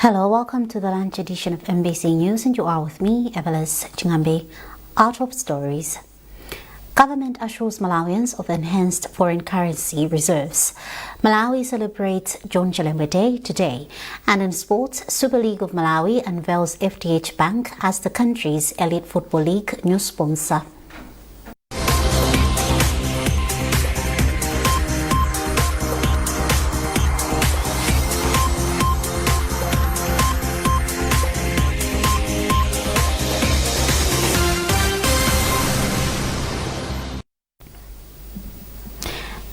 Hello, welcome to the lunch edition of MBC News, and you are with me, Evelis Chingambi. Our top stories. Government assures Malawians of enhanced foreign currency reserves. Malawi celebrates John Chilembe Day today. And in sports, Super League of Malawi unveils FDH Bank as the country's elite football league new sponsor.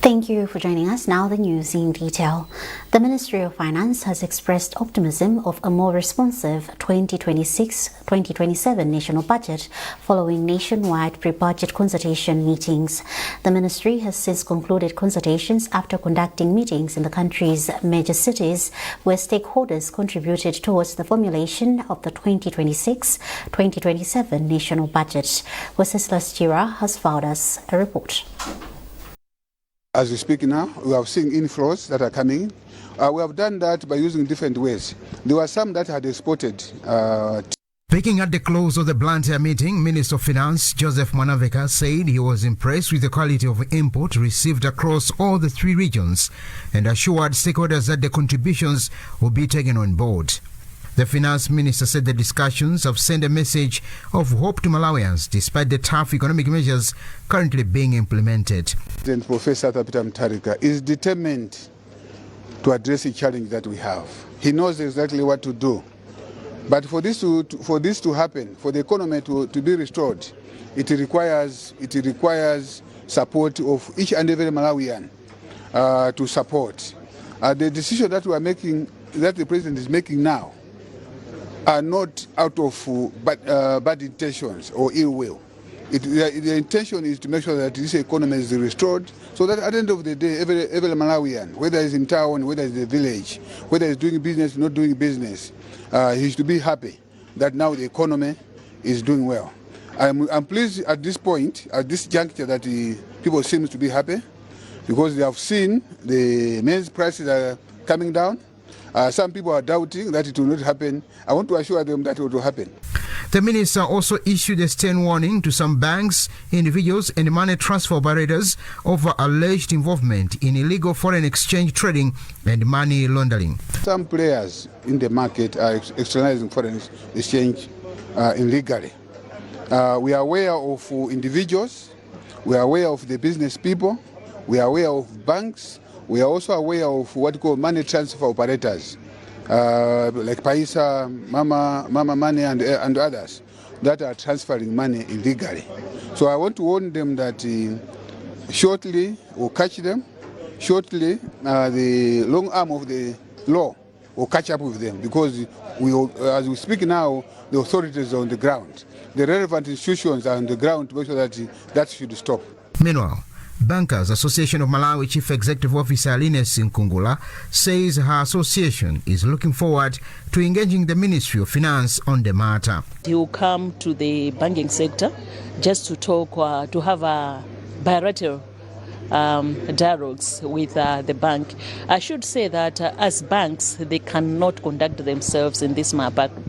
Thank you for joining us. Now the news in detail. The Ministry of Finance has expressed optimism of a more responsive 2026-2027 national budget following nationwide pre-budget consultation meetings. The ministry has since concluded consultations after conducting meetings in the country's major cities where stakeholders contributed towards the formulation of the 2026-2027 national budget. Wenceslas Chira has filed us a report. As we speak now, we are seeing inflows that are coming. We have done that by using different ways. There were some that had exported. Speaking at the close of the Blantyre meeting, Minister of Finance Joseph Mwanaveka said he was impressed with the quality of import received across all the three regions and assured stakeholders that the contributions will be taken on board. The Finance Minister said the discussions have sent a message of hope to Malawians despite the tough economic measures currently being implemented. President Professor Peter Mutharika is determined to address the challenge that we have. He knows exactly what to do. But for this to happen, for the economy to be restored, it requires support of each and every Malawian to support. The decision that we are making, that the President is making now, are not out of bad intentions or ill will. The intention is to make sure that this economy is restored, so that at the end of the day, every Malawian, whether he's in town, whether he's in the village, whether he's doing business or not doing business, he should be happy that now the economy is doing well. I'm pleased at this point, at this juncture, that people seem to be happy because they have seen the maize prices are coming down. Some people are doubting that it will not happen. I want to assure them that it will happen. The minister also issued a stern warning to some banks, individuals and money transfer operators over alleged involvement in illegal foreign exchange trading and money laundering. Some players in the market are externalizing foreign exchange illegally. We are aware of individuals, we are aware of the business people, we are aware of banks. We are also aware of what we call money transfer operators, like Paisa, Mama Money and others that are transferring money illegally. So I want to warn them that shortly we'll catch them, shortly the long arm of the law will catch up with them, because as we speak now, the authorities are on the ground. The relevant institutions are on the ground to make sure that should stop. Meanwhile, Bankers Association of Malawi Chief Executive Officer Alines Nkungula says her association is looking forward to engaging the Ministry of Finance on the matter. He will come to the banking sector just to talk, to have a bilateral dialogues with the bank. I should say that as banks, they cannot conduct themselves in this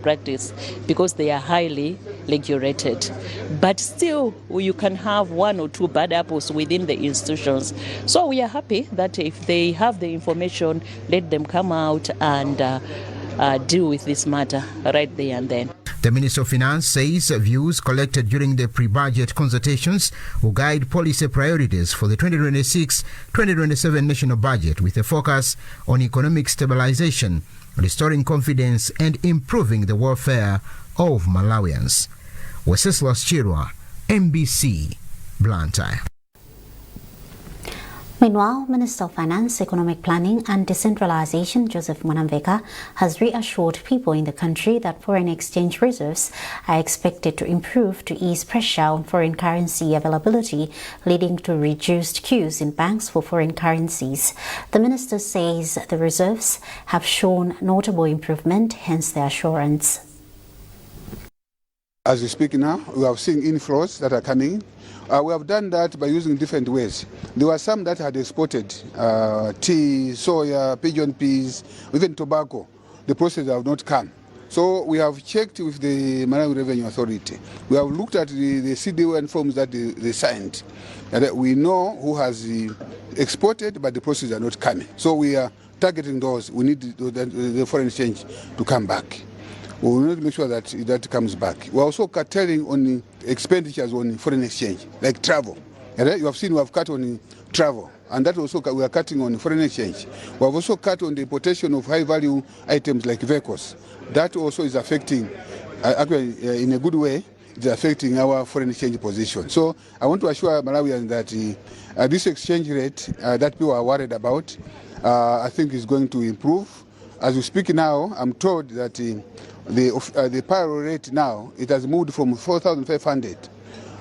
practice because they are highly regulated. But still, you can have one or two bad apples within the institutions. So we are happy that if they have the information, let them come out and deal with this matter right there and then. The Minister of Finance says views collected during the pre-budget consultations will guide policy priorities for the 2026-2027 national budget, with a focus on economic stabilization, restoring confidence and improving the welfare of Malawians. Wenceslas Chirwa, MBC, Blantyre. Meanwhile, Minister of Finance, Economic Planning and Decentralization Joseph Mwanaveka has reassured people in the country that foreign exchange reserves are expected to improve to ease pressure on foreign currency availability, leading to reduced queues in banks for foreign currencies. The minister says the reserves have shown notable improvement, hence the assurance. As we speak now, we are seeing inflows that are coming. We have done that by using different ways. There were some that had exported tea, soya, pigeon peas, even tobacco. the process have not come. So we have checked with the Malawi Revenue Authority. We have looked at the CDON forms that they signed. And we know who has exported, but the processes are not coming. So we are targeting those. We need the foreign exchange to come back. We need to make sure that that comes back. We're also curtailing on the expenditures on foreign exchange, like travel. You have seen we have cut on travel, and that also we are cutting on foreign exchange. We have also cut on the importation of high-value items like vehicles. That also is affecting, actually in a good way, it's affecting our foreign exchange position. So I want to assure Malawians that this exchange rate that people are worried about, I think is going to improve. As we speak now, I'm told that the payroll rate now, it has moved from 4,500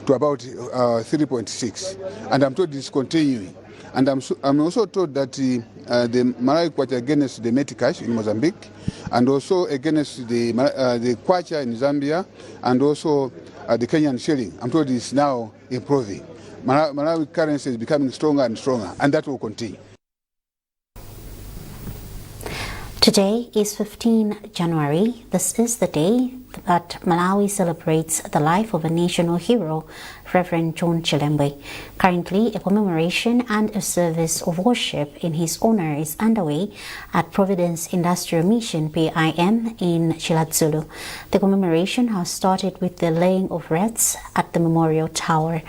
to about 3.6, and I'm told it's continuing. And I'm also told that the Malawi kwacha against the Metcash in Mozambique, and also against the kwacha in Zambia, and also the Kenyan shilling, I'm told it's now improving. Malawi currency is becoming stronger and stronger, and that will continue. Today is 15 January. This is the day that Malawi celebrates the life of a national hero, Reverend John Chilembe. Currently, a commemoration and a service of worship in his honor is underway at Providence Industrial Mission, PIM, in Chiladzulu. The commemoration has started with the laying of wreaths at the Memorial Tower.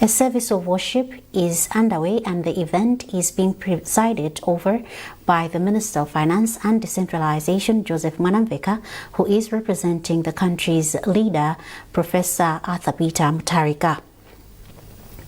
A service of worship is underway, and the event is being presided over by the Minister of Finance and Decentralization, Joseph Mwanamveka, who is representing the country's leader, Professor Arthur Peter Mutharika.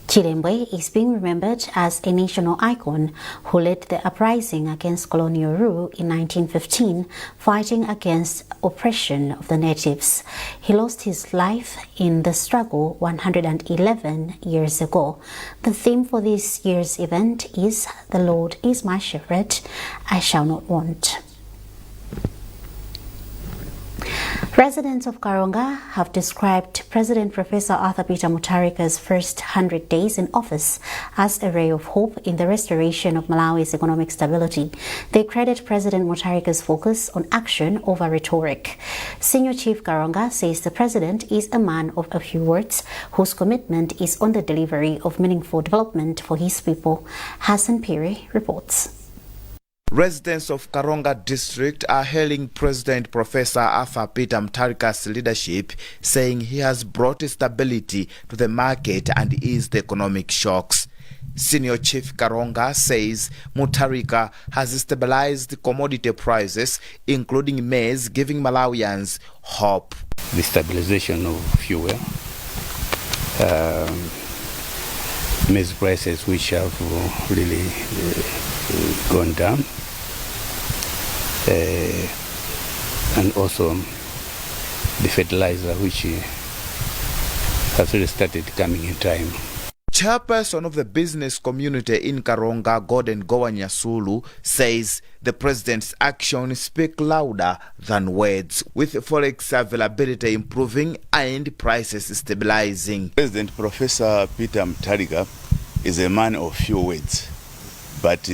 Chilembe is being remembered as a national icon who led the uprising against colonial rule in 1915, fighting against oppression of the natives. He lost his life in the struggle 111 years ago. The theme for this year's event is "The Lord is my shepherd, I shall not want." Residents of Karonga have described President Professor Arthur Peter Mutharika's first 100 days in office as a ray of hope in the restoration of Malawi's economic stability. They credit President Mutharika's focus on action over rhetoric. Senior Chief Karonga says the president is a man of a few words whose commitment is on the delivery of meaningful development for his people. Hassan Piri reports. Residents of Karonga district are hailing President Professor Arthur Peter Mutharika's leadership, saying he has brought stability to the market and eased the economic shocks. Senior Chief Karonga says Mutharika has stabilized commodity prices, including maize, giving Malawians hope. The stabilization of fuel, maize prices which have really gone down, and also the fertilizer which has really started coming in time. Chairperson of the business community in Karonga, Gordon Gowanyasulu, says the president's actions speak louder than words, with forex availability improving and prices stabilizing. President Professor Peter Mutharika is a man of few words, but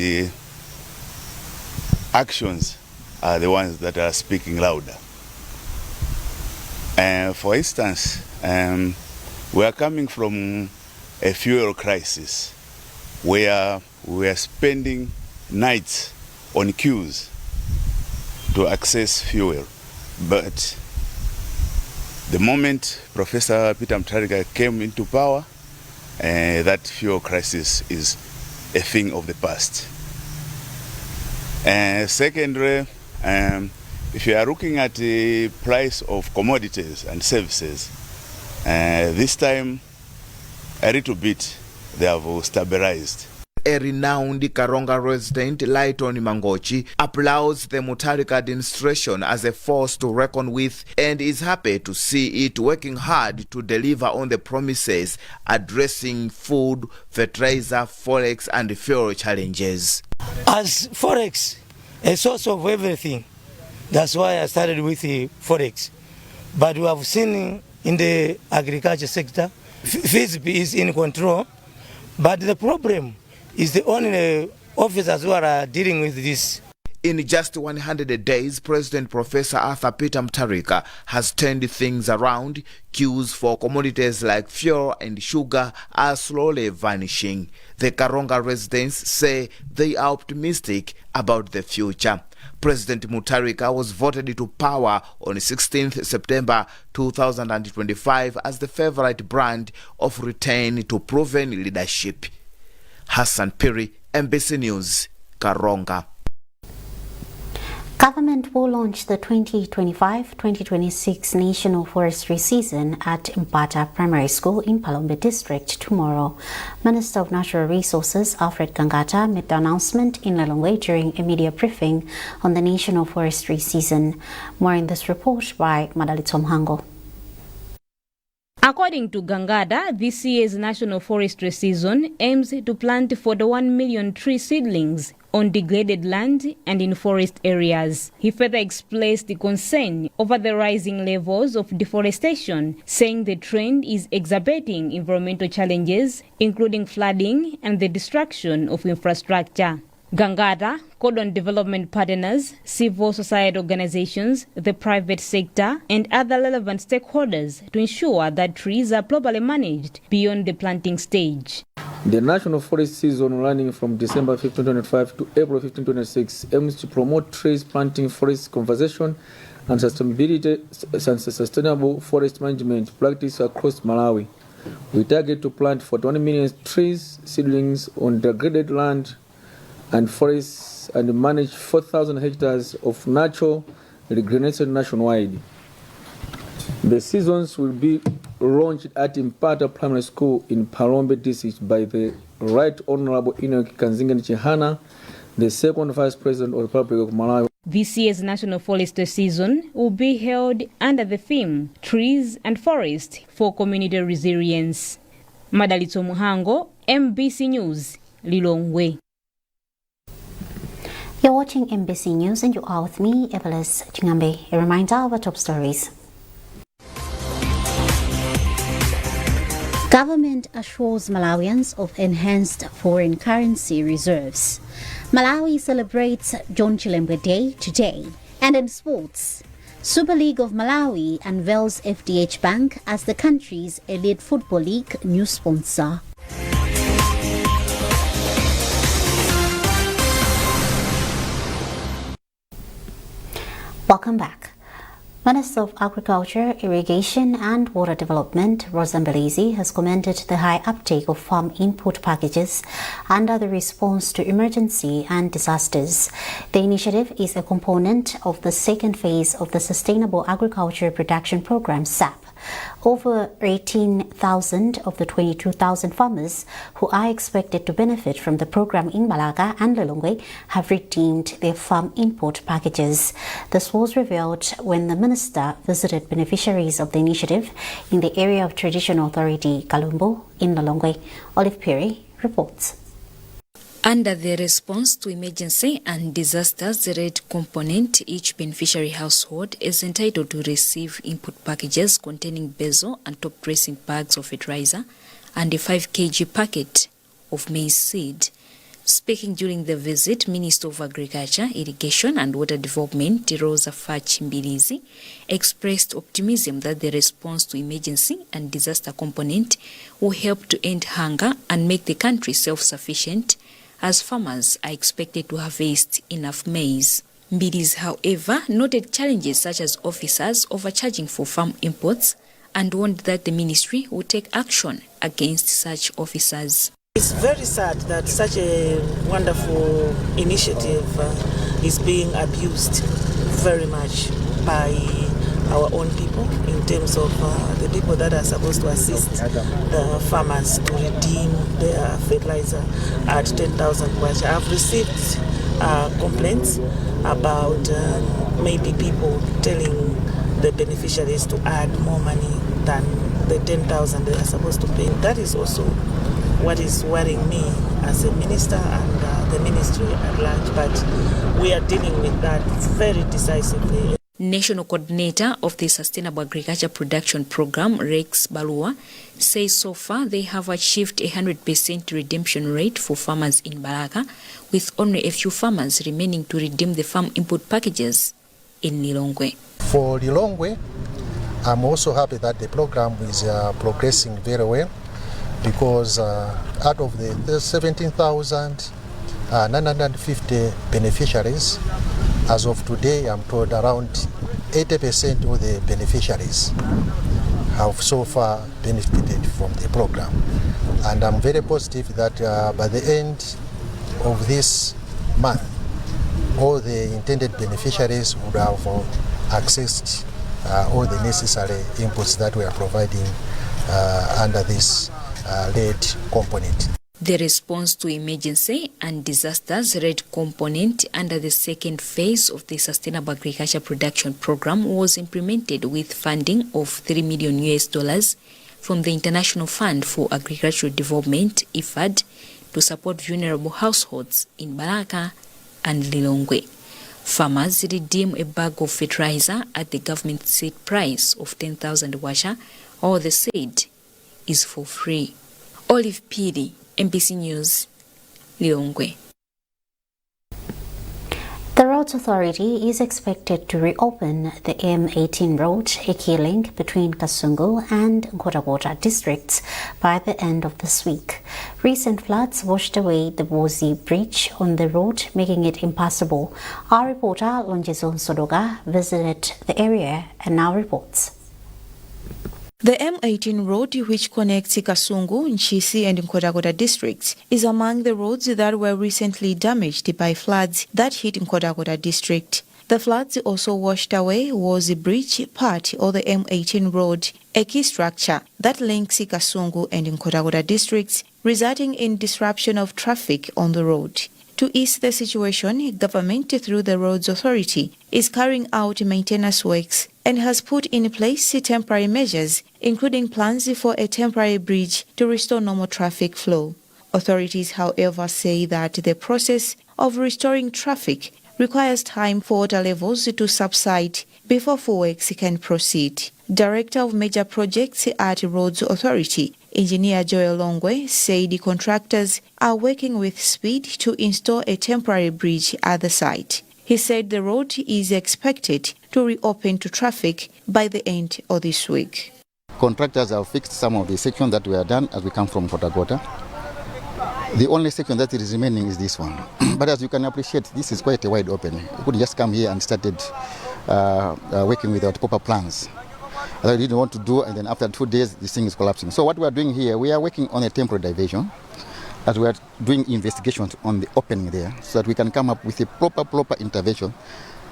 actions are the ones that are speaking louder. For instance, we are coming from a fuel crisis where we are spending nights on queues to access fuel. But the moment Professor Peter Mutharika came into power, that fuel crisis is a thing of the past. Secondly, if you are looking at the price of commodities and services, this time a little bit they have stabilized. A renowned Karonga resident, Lighton Mangochi, applauds the Mutharika administration as a force to reckon with and is happy to see it working hard to deliver on the promises addressing food, fertilizer, forex and fuel challenges. As forex, a source of everything, that's why I started with the forex. But we have seen in the agriculture sector, FISB is in control, but the problem is the only officers who are dealing with this. In just 100 days, President Professor Arthur Peter Mutharika has turned things around. Queues for commodities like fuel and sugar are slowly vanishing. The Karonga residents say they are optimistic about the future. President Mutharika was voted to power on 16th September 2025 as the favorite brand of return to proven leadership. Hassan Piri, MBC News, Karonga. Government will launch the 2025-2026 National Forestry Season at Mpata Primary School in Palombe District tomorrow. Minister of Natural Resources Alfred Kangata made the announcement in Lilongwe during a media briefing on the National Forestry Season. More in this report by Madalito Mhango. According to Gangada, this year's National Forestry Season aims to plant 41 million tree seedlings on degraded land and in forest areas. He further expressed the concern over the rising levels of deforestation, saying the trend is exacerbating environmental challenges, including flooding and the destruction of infrastructure. Gangada called on development partners, civil society organizations, the private sector, and other relevant stakeholders to ensure that trees are properly managed beyond the planting stage. The National Forest Season running from December 1525 to April 1526 aims to promote trees planting, forest conservation, and sustainable forest management practice across Malawi. We target to plant 41 million trees, seedlings on degraded land and forests and manage 4,000 hectares of natural regeneration nationwide. The seasons will be launched at Mpata Primary School in Palombe District by the Right Honorable Enoch Kanzinga Chihana, the second Vice President of the Republic of Malawi. This year's National Forestry Season will be held under the theme Trees and Forest for Community Resilience. Madalito Muhango, MBC News, Lilongwe. You're watching MBC News and you are with me, Evelis Chingambe. A reminder of our top stories. Government assures Malawians of enhanced foreign currency reserves. Malawi celebrates John Chilembwe Day today. And in sports, Super League of Malawi unveils FDH Bank as the country's elite football league new sponsor. Welcome back. Minister of Agriculture, Irrigation and Water Development, Rosa Mbelezi, has commended the high uptake of farm input packages under the response to emergency and disasters. The initiative is a component of the second phase of the Sustainable Agriculture Production Program, SAP. Over 18,000 of the 22,000 farmers who are expected to benefit from the program in Malaga and Lilongwe have redeemed their farm input packages. This was revealed when the minister visited beneficiaries of the initiative in the area of Traditional Authority Kalumbo in Lilongwe. Olive Perry reports. Under the response to emergency and disasters rate component, each beneficiary household is entitled to receive input packages containing basil and top dressing bags of fertilizer and a 5 kg packet of maize seed. Speaking during the visit, Minister of Agriculture, Irrigation and Water Development, Rosa Mbelezi, expressed optimism that the response to emergency and disaster component will help to end hunger and make the country self-sufficient, as farmers are expected to harvest enough maize. Mbelezi, however, noted challenges such as officers overcharging for farm imports and warned that the ministry will take action against such officers. It's very sad that such a wonderful initiative is being abused very much by our own people in terms of the people that are supposed to assist the farmers to redeem their fertilizer at 10,000 kwacha. I've received complaints about maybe people telling the beneficiaries to add more money than the 10,000 they are supposed to pay. That is also what is worrying me as a minister and the ministry at large, but we are dealing with that very decisively. National Coordinator of the Sustainable Agriculture Production Program, Rex Balua, says so far they have achieved a 100% redemption rate for farmers in Baraka, with only a few farmers remaining to redeem the farm input packages in Lilongwe. For Lilongwe, I'm also happy that the program is progressing very well, because out of the 17,950 beneficiaries, as of today, I'm told around 80% of the beneficiaries have so far benefited from the program. And I'm very positive that by the end of this month, all the intended beneficiaries would have accessed all the necessary inputs that we are providing under this red component. The response to emergency and disasters red component under the second phase of the Sustainable Agriculture Production Program was implemented with funding of $3 million from the International Fund for Agricultural Development, IFAD, to support vulnerable households in Baraka and Lilongwe. Farmers redeem a bag of fertilizer at the government seed price of 10,000 washa, or the seed is for free. Olive Pili, MBC News, Lilongwe. The Roads Authority is expected to reopen the M18 road, a key link between Kasungu and Nkhotakota districts, by the end of this week. Recent floods washed away the Bozi Bridge on the road, making it impassable. Our reporter, Lonjezo Sodoga, visited the area and now reports. The M18 road, which connects Kasungu, Nchisi and Nkhotakota districts, is among the roads that were recently damaged by floods that hit Nkhotakota district. The floods also washed away Wozi Bridge, part of the M18 road, a key structure that links Kasungu and Nkhotakota districts, resulting in disruption of traffic on the road. To ease the situation, government, through the Roads Authority, is carrying out maintenance works and has put in place temporary measures, including plans for a temporary bridge to restore normal traffic flow. Authorities, however, say that the process of restoring traffic requires time for water levels to subside before full works can proceed. Director of Major Projects at Roads Authority, Engineer Joel Longwe, said the contractors are working with speed to install a temporary bridge at the site. He said the road is expected to reopen to traffic by the end of this week. Contractors have fixed some of the sections that were done as we come from Nkhotakota. The only section that is remaining is this one. But as you can appreciate, this is quite a wide open. You could just come here and started working without proper plans. That we didn't want to do, and then after 2 days, this thing is collapsing. So what we are doing here, we are working on a temporary diversion, as we are doing investigations on the opening there, so that we can come up with a proper intervention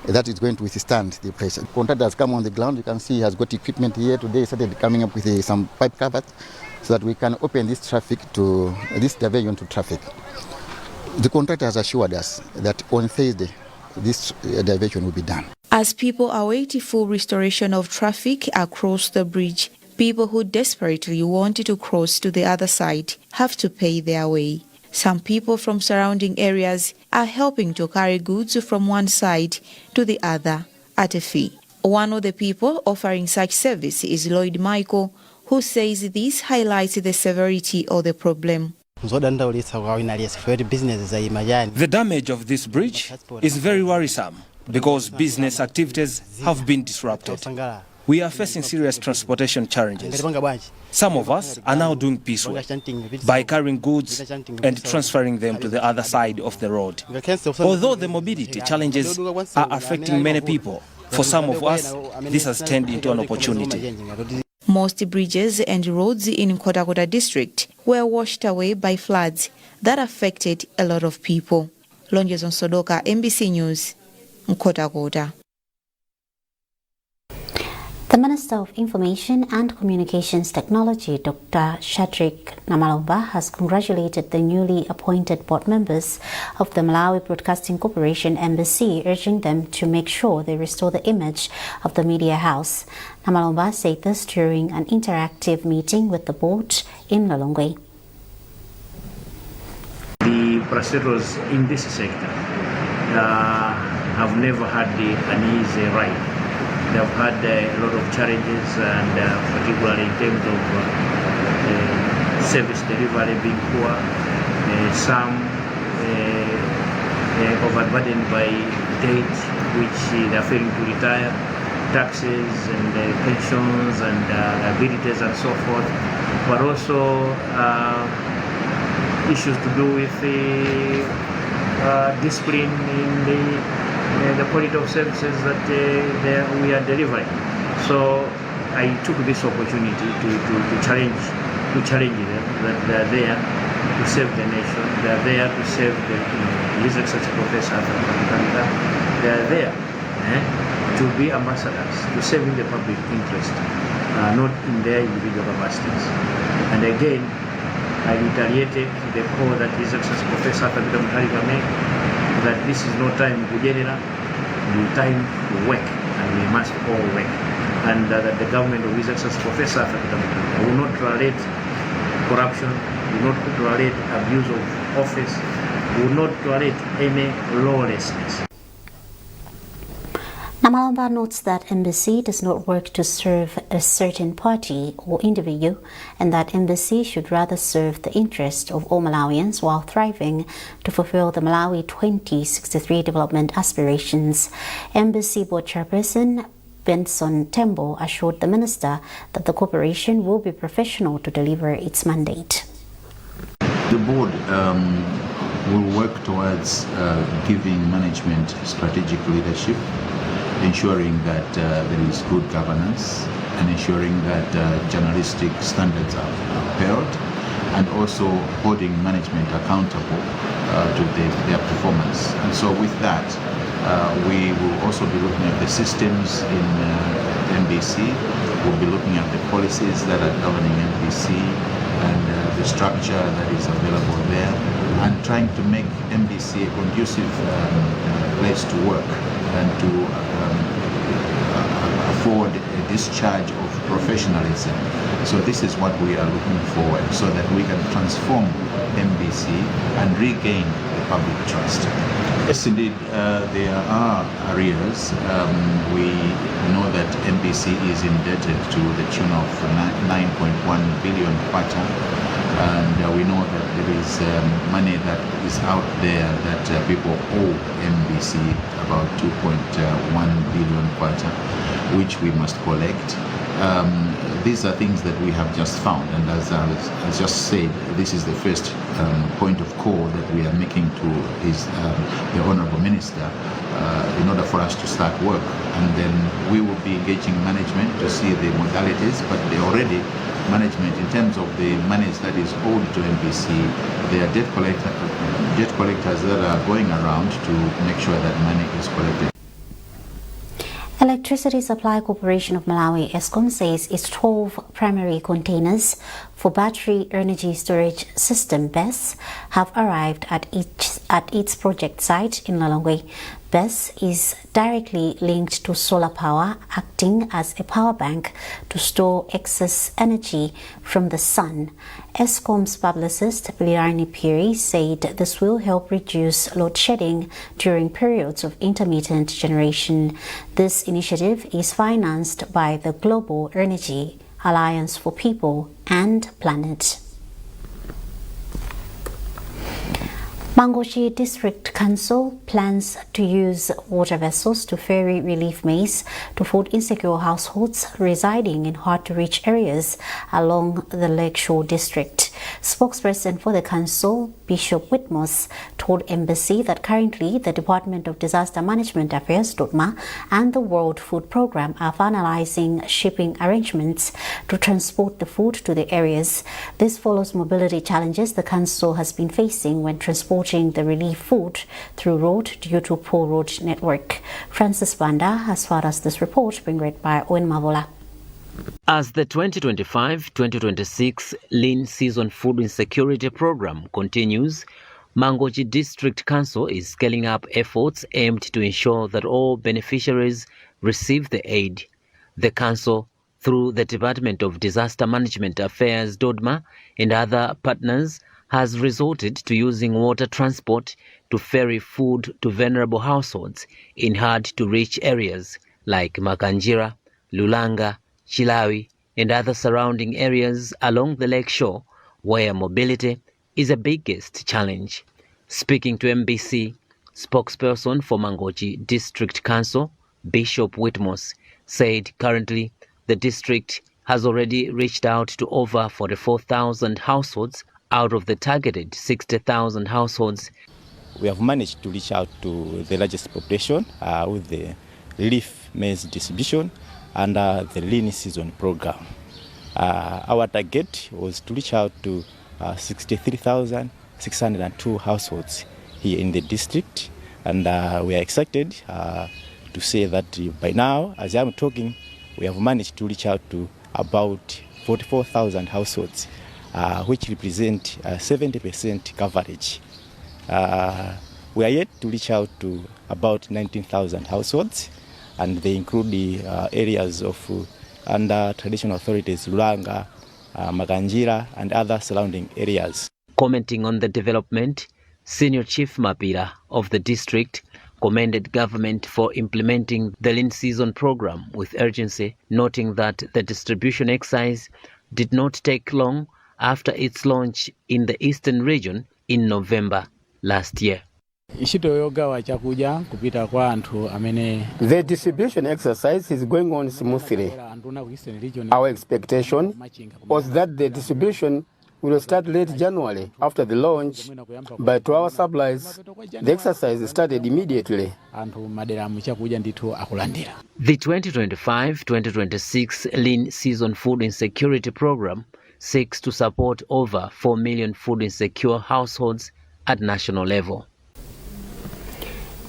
that is going to withstand the pressure. Contractor has come on the ground. You can see he has got equipment here today. He started coming up with some pipe covers, so that we can open this diversion to traffic. The contractor has assured us that on Thursday, this diversion will be done. As people await full restoration of traffic across the bridge, people who desperately want to cross to the other side have to pay their way. Some people from surrounding areas are helping to carry goods from one side to the other at a fee. One of the people offering such service is Lloyd Michael, who says this highlights the severity of the problem. The damage of this bridge is very worrisome because business activities have been disrupted. We are facing serious transportation challenges. Some of us are now doing piecework by carrying goods and transferring them to the other side of the road. Although the mobility challenges are affecting many people, for some of us, this has turned into an opportunity. Most bridges and roads in Nkhotakota district were washed away by floods that affected a lot of people. Lonjezo Sodoka, MBC News, Nkhotakota. The Minister of Information and Communications Technology, Dr. Shadrack Namalomba, has congratulated the newly appointed board members of the Malawi Broadcasting Corporation (MBC), urging them to make sure they restore the image of the media house. Namalomba said this during an interactive meeting with the board in Lilongwe. The procedures in this sector have never had an easy ride. they have had a lot of challenges, and particularly in terms of service delivery being poor, some overburdened by debt which they are failing to retire, taxes and pensions and liabilities and so forth, but also issues to do with discipline in the quality of services that we are delivering. So I took this opportunity to challenge them that they are there to serve the nation. They are there to serve His Excellency Professor Arthur. They are there to be ambassadors, to serve in the public interest, not in their individual capacities. And again, I reiterated the call that His Excellency Professor Arthur made, that this is no time to general, it's time to work, and we must all work. And that the government of His Excellency Professor Arthur will not tolerate corruption, will not tolerate abuse of office, will not tolerate any lawlessness. Namalamba notes that embassy does not work to serve a certain party or individual, and that embassy should rather serve the interest of all Malawians while thriving to fulfill the Malawi 2063 development aspirations. Embassy Board Chairperson Benson Tembo assured the minister that the corporation will be professional to deliver its mandate. The board will work towards giving management strategic leadership, ensuring that there is good governance, and ensuring that journalistic standards are upheld, and also holding management accountable to their performance. And so with that, we will also be looking at the systems in MBC. We'll be looking at the policies that are governing MBC and the structure that is available there, and trying to make MBC a conducive place to work and to afford a discharge of professionalism. So this is what we are looking forward, so that we can transform MBC and regain the public trust. Yes, indeed, there are areas. We know that MBC is indebted to the tune of 9.1 billion kwacha, and we know that there is money that is out there that people owe MBC, about 2.1 billion kwacha, which we must collect. These are things that we have just found, and as I just said, this is the first point of call that we are making to the Honourable Minister in order for us to start work, and then we will be engaging management to see the modalities, but they already management in terms of the monies that is owed to MBC, there are debt collectors that are going around to make sure that money is collected. Electricity Supply Corporation of Malawi, ESCOM, says its 12 primary containers for battery energy storage system BESS have arrived at its project site in Lilongwe. BESS is directly linked to solar power, acting as a power bank to store excess energy from the sun. ESCOM's publicist Bilirani Piri said this will help reduce load shedding during periods of intermittent generation. This initiative is financed by the Global Energy Alliance for People and Planet. Mangochi District Council plans to use water vessels to ferry relief maize to food insecure households residing in hard-to-reach areas along the Lakeshore District. Spokesperson for the council, Bishop Whitmos, told Embassy that currently the Department of Disaster Management Affairs (DODMA) and the World Food Programme are finalizing shipping arrangements to transport the food to the areas. This follows mobility challenges the council has been facing when transporting the relief food through road due to poor road network. Francis Banda has far as this report being read by Owen Mavola. As the 2025-2026 Lean Season Food Insecurity Program continues, Mangochi District Council is scaling up efforts aimed to ensure that all beneficiaries receive the aid. The council, through the Department of Disaster Management Affairs (DODMA) and other partners, has resorted to using water transport to ferry food to vulnerable households in hard-to-reach areas. like Makanjira, Lulanga, Chilawi, and other surrounding areas along the lake shore, where mobility is the biggest challenge. Speaking to MBC, spokesperson for Mangochi District Council, Bishop Whitmos, said currently the district has already reached out to over 44,000 households out of the targeted 60,000 households. We have managed to reach out to the largest population with the relief maize distribution under the lean season program. Our target was to reach out to 63,602 households here in the district, and we are excited to say that by now, as I'm talking, we have managed to reach out to about 44,000 households, which represent 70% coverage. We are yet to reach out to about 19,000 households, and they include the areas of under traditional authorities, Lulanga, Makanjira, and other surrounding areas. Commenting on the development, Senior Chief Mapira of the district commended government for implementing the lean season program with urgency, noting that the distribution exercise did not take long after its launch in the eastern region in November last year. The distribution exercise is going on smoothly. Our expectation was that the distribution will start late January after the launch, but to our supplies, the exercise started immediately. The 2025-2026 Lean Season Food Insecurity Program seeks to support over 4 million food insecure households at national level.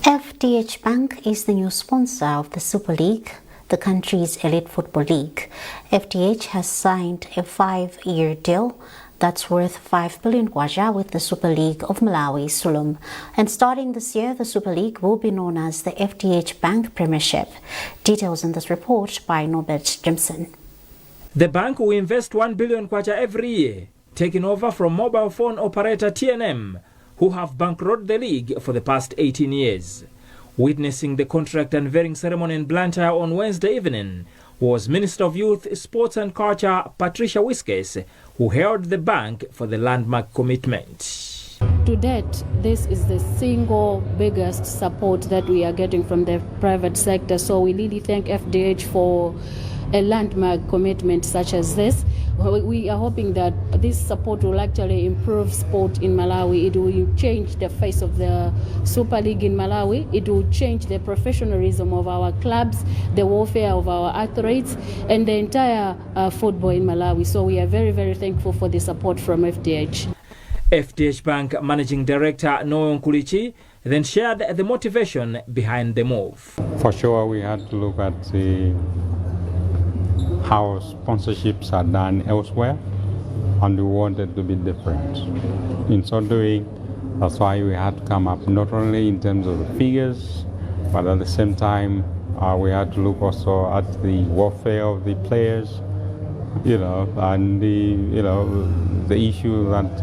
FDH Bank is the new sponsor of the Super League, the country's elite football league. FDH has signed a 5-year deal that's worth 5 billion kwacha with the Super League of Malawi, Sulum. And starting this year, the Super League will be known as the FDH Bank Premiership. Details in this report by Norbert Jimson. The bank will invest 1 billion kwacha every year, taking over from mobile phone operator TNM, who have bankrolled the league for the past 18 years. Witnessing the contract unveiling ceremony in Blantyre on Wednesday evening was Minister of Youth, Sports and Culture Patricia Wiskes, who held the bank for the landmark commitment. To date, this is the single biggest support that we are getting from the private sector, so we really thank FDH for a landmark commitment such as this. We are hoping that this support will actually improve sport in Malawi. It will change the face of the Super League in Malawi. It will change the professionalism of our clubs, the welfare of our athletes, and the entire football in Malawi. So we are very, very thankful for the support from FDH. FDH Bank Managing Director Noyo Nkulichi then shared the motivation behind the move. For sure, we had to look at how sponsorships are done elsewhere, and we wanted to be different. In so doing, that's why we had to come up not only in terms of the figures, but at the same time, we had to look also at the welfare of the players, and the issue that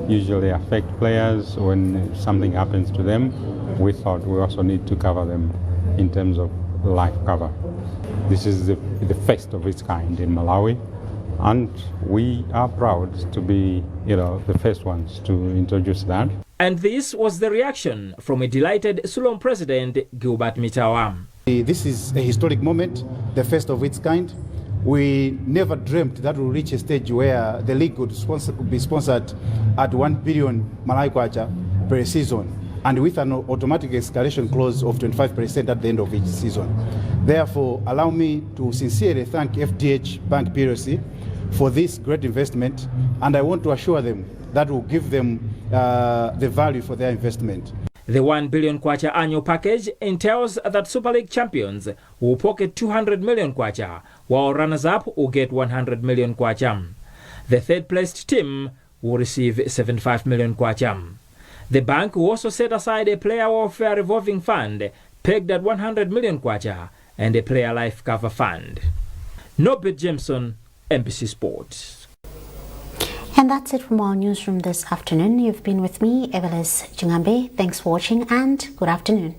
usually affect players when something happens to them. We thought we also need to cover them in terms of life cover. This is the first of its kind in Malawi, and we are proud to be, the first ones to introduce that. And this was the reaction from a delighted Sulum President Gilbert Mitawa. This is a historic moment, the first of its kind. We never dreamt that we'll reach a stage where the league would be sponsored at 1 billion Malawi kwacha per season, and with an automatic escalation clause of 25% at the end of each season. Therefore, allow me to sincerely thank FDH Bank PLC for this great investment, and I want to assure them that will give them the value for their investment. The 1 billion kwacha annual package entails that Super League champions will pocket 200 million kwacha, while runners-up will get 100 million kwacha. The third-placed team will receive 75 million kwacha. The bank will also set aside a player welfare revolving fund pegged at 100 million kwacha and a player life cover fund. Norbert Jameson, MBC Sports. And that's it from our newsroom this afternoon. You've been with me, Evelis Jingambe. Thanks for watching and good afternoon.